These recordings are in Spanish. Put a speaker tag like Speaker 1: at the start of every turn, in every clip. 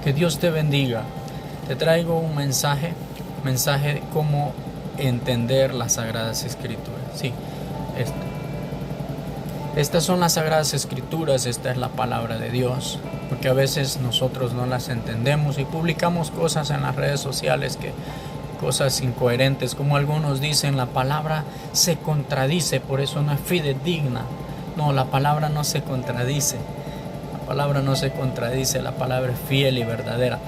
Speaker 1: Que Dios te bendiga. Te traigo un mensaje de cómo entender las Sagradas Escrituras. Sí, estas son las Sagradas Escrituras, esta es la palabra de Dios, porque a veces nosotros no las entendemos y publicamos cosas en las redes sociales, cosas incoherentes, como algunos dicen, la palabra se contradice, por eso no es fidedigna. No, la palabra no se contradice. La palabra no se contradice, la palabra es fiel y verdadera.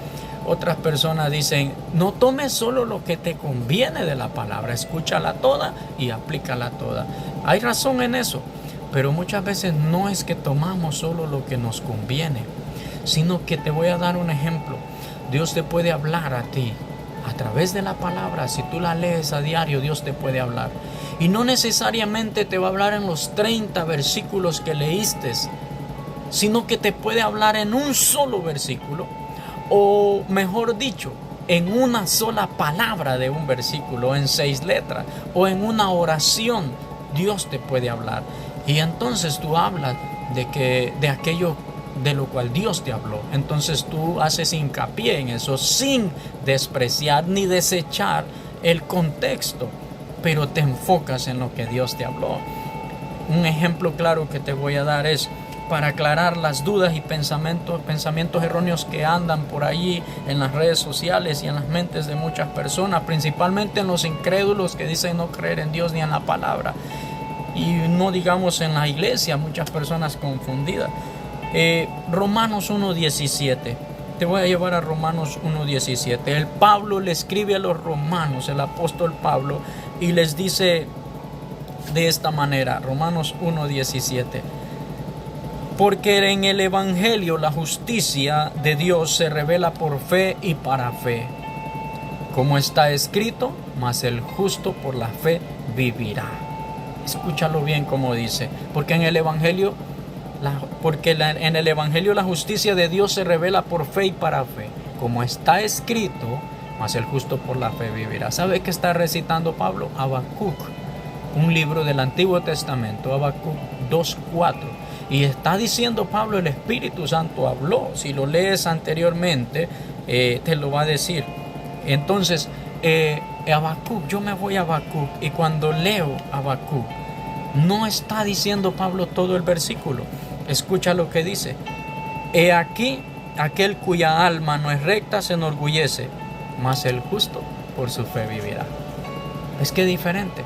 Speaker 1: Otras personas dicen, no tomes solo lo que te conviene de la palabra, escúchala toda y aplícala toda. Hay razón en eso, pero muchas veces no es que tomamos solo lo que nos conviene, sino que te voy a dar un ejemplo. Dios te puede hablar a ti a través de la palabra. Si tú la lees a diario, Dios te puede hablar. Y no necesariamente te va a hablar en los 30 versículos que leíste, sino que te puede hablar en un solo versículo, o mejor dicho, en una sola palabra de un versículo, en 6 letras, o en una oración. Dios te puede hablar. Y entonces tú hablas de aquello de lo cual Dios te habló. Entonces tú haces hincapié en eso sin despreciar ni desechar el contexto, pero te enfocas en lo que Dios te habló. Un ejemplo claro que te voy a dar es para aclarar las dudas y pensamientos erróneos que andan por allí en las redes sociales y en las mentes de muchas personas, principalmente en los incrédulos que dicen no creer en Dios ni en la palabra, y no digamos en la iglesia, muchas personas confundidas. Romanos 1:17. Te voy a llevar a Romanos 1:17. El Pablo le escribe a los romanos, el apóstol Pablo, y les dice de esta manera, Romanos 1:17. Porque en el Evangelio la justicia de Dios se revela por fe y para fe. Como está escrito, mas el justo por la fe vivirá. Escúchalo bien como dice. Porque en el Evangelio la justicia de Dios se revela por fe y para fe. Como está escrito, mas el justo por la fe vivirá. ¿Sabe qué está recitando Pablo? Habacuc, un libro del Antiguo Testamento, Habacuc 2:4. Y está diciendo Pablo, el Espíritu Santo habló. Si lo lees anteriormente, te lo va a decir. Entonces, Habacuc, yo me voy a Habacuc, y cuando leo Habacuc, no está diciendo Pablo todo el versículo. Escucha lo que dice. He aquí, aquel cuya alma no es recta se enorgullece, mas el justo por su fe vivirá. Es que diferente.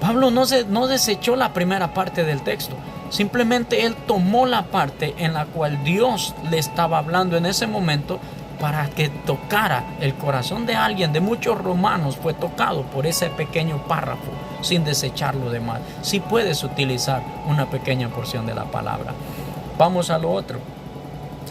Speaker 1: Pablo no desechó la primera parte del texto. Simplemente él tomó la parte en la cual Dios le estaba hablando en ese momento para que tocara el corazón de alguien. De muchos romanos fue tocado por ese pequeño párrafo, sin desechar lo demás. Sí puedes utilizar una pequeña porción de la palabra. Vamos a lo otro.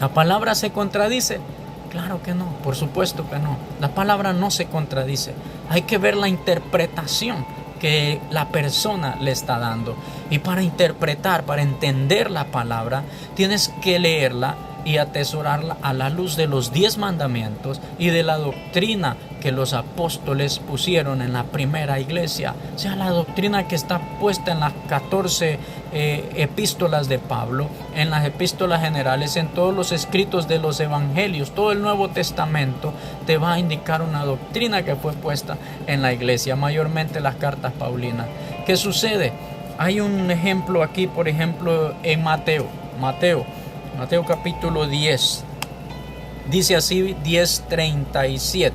Speaker 1: ¿La palabra se contradice? Claro que no, por supuesto que no. La palabra no se contradice. Hay que ver la interpretación que la persona le está dando. Y para interpretar, para entender la palabra, tienes que leerla y atesorarla a la luz de los 10 mandamientos y de la doctrina que los apóstoles pusieron en la primera iglesia. O sea, la doctrina que está puesta en las 14 epístolas de Pablo, en las epístolas generales, en todos los escritos de los evangelios, todo el Nuevo Testamento te va a indicar una doctrina que fue puesta en la iglesia, mayormente las cartas paulinas. ¿Qué sucede? Hay un ejemplo aquí, por ejemplo, en Mateo capítulo 10, dice así, 10:37.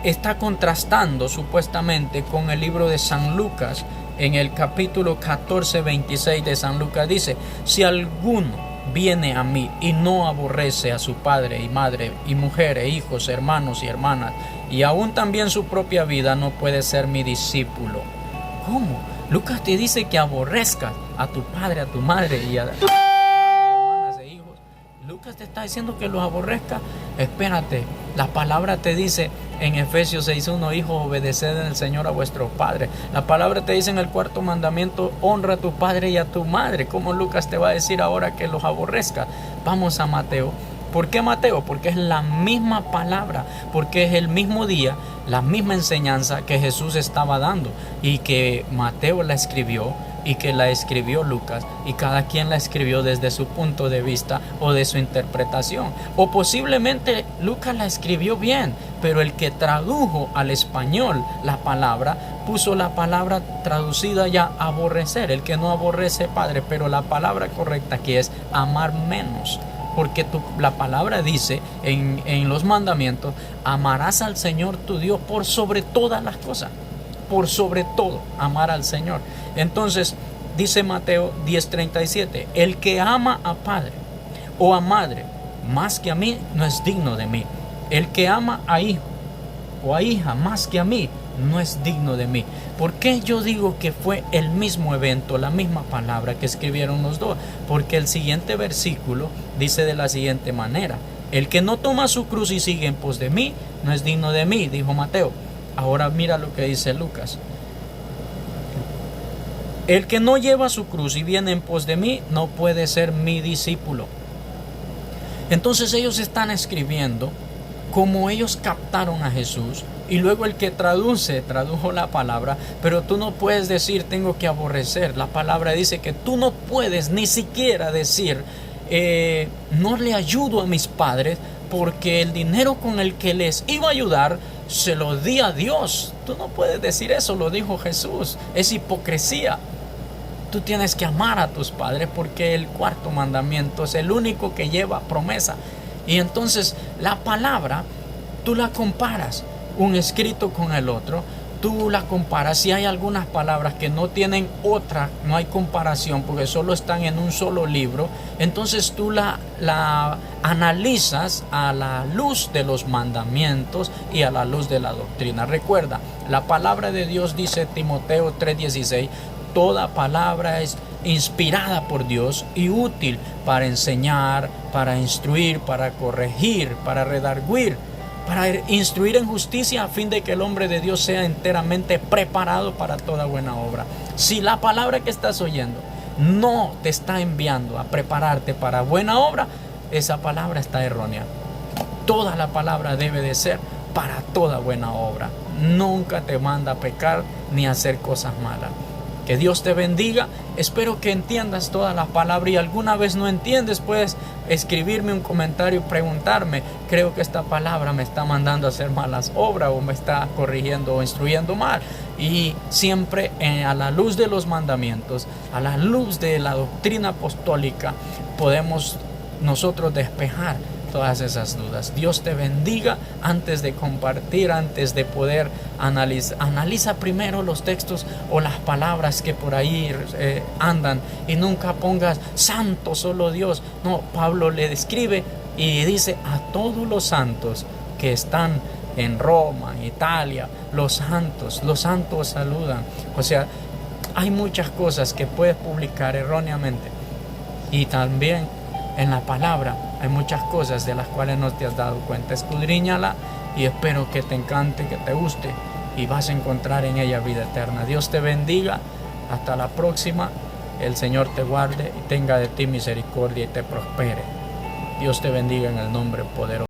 Speaker 1: Está contrastando supuestamente con el libro de San Lucas. En el capítulo 14:26 de San Lucas dice: si alguno viene a mí y no aborrece a su padre y madre y mujer e hijos, hermanos y hermanas, y aún también su propia vida, no puede ser mi discípulo. ¿Cómo? Lucas te dice que aborrezcas a tu padre, a tu madre y a hermanas e hijos. Lucas te está diciendo que los aborrezcas. Espérate, la palabra te dice en Efesios 6:1: hijos, obedeced en el Señor a vuestros padres. La palabra te dice en el 4º mandamiento: honra a tu padre y a tu madre. ¿Cómo Lucas te va a decir ahora que los aborrezcas? Vamos a Mateo. ¿Por qué Mateo? Porque es la misma palabra, porque es el mismo día, la misma enseñanza que Jesús estaba dando y que Mateo la escribió y que la escribió Lucas, y cada quien la escribió desde su punto de vista o de su interpretación. O posiblemente Lucas la escribió bien, pero el que tradujo al español la palabra puso la palabra traducida ya aborrecer, el que no aborrece padre, pero la palabra correcta aquí es amar menos. Porque la palabra dice en los mandamientos: amarás al Señor tu Dios por sobre todas las cosas. Por sobre todo, amar al Señor. Entonces, dice Mateo 10:37, el que ama a padre o a madre más que a mí no es digno de mí. El que ama a hijo o a hija más que a mí no es digno de mí. ¿Por qué yo digo que fue el mismo evento, la misma palabra que escribieron los dos? Porque el siguiente versículo dice de la siguiente manera: el que no toma su cruz y sigue en pos de mí no es digno de mí, dijo Mateo. Ahora mira lo que dice Lucas: el que no lleva su cruz y viene en pos de mí no puede ser mi discípulo. Entonces ellos están escribiendo como ellos captaron a Jesús, y luego el que tradujo la palabra. Pero tú no puedes decir tengo que aborrecer. La palabra dice que tú no puedes ni siquiera decir no le ayudo a mis padres porque el dinero con el que les iba a ayudar se lo di a Dios. Tú no puedes decir eso, lo dijo Jesús. Es hipocresía. Tú tienes que amar a tus padres porque el cuarto mandamiento es el único que lleva promesa. Y entonces la palabra, tú la comparas un escrito con el otro, tú la comparas. Si hay algunas palabras que no tienen otra, no hay comparación porque solo están en un solo libro, entonces tú la analizas a la luz de los mandamientos y a la luz de la doctrina. Recuerda, la palabra de Dios dice Timoteo 3:16, toda palabra es inspirada por Dios y útil para enseñar, para instruir, para corregir, para redarguir, para instruir en justicia, a fin de que el hombre de Dios sea enteramente preparado para toda buena obra. Si la palabra que estás oyendo no te está enviando a prepararte para buena obra, esa palabra está errónea. Toda la palabra debe de ser para toda buena obra. Nunca te manda a pecar ni a hacer cosas malas. Que Dios te bendiga. Espero que entiendas todas las palabras, y alguna vez no entiendes, puedes escribirme un comentario y preguntarme: creo que esta palabra me está mandando a hacer malas obras, o me está corrigiendo o instruyendo mal. Y siempre a la luz de los mandamientos, a la luz de la doctrina apostólica, podemos nosotros despejar todas esas dudas. Dios te bendiga. Antes de compartir, antes de poder analiza primero los textos o las palabras que por ahí andan, y nunca pongas santo solo Dios. No, Pablo le describe y dice a todos los santos que están en Roma, en Italia, los santos saludan. O sea, hay muchas cosas que puedes publicar erróneamente, y también en la palabra hay muchas cosas de las cuales no te has dado cuenta. Escudriñala, y espero que te encante, que te guste, y vas a encontrar en ella vida eterna. Dios te bendiga. Hasta la próxima. El Señor te guarde y tenga de ti misericordia y te prospere. Dios te bendiga en el nombre poderoso.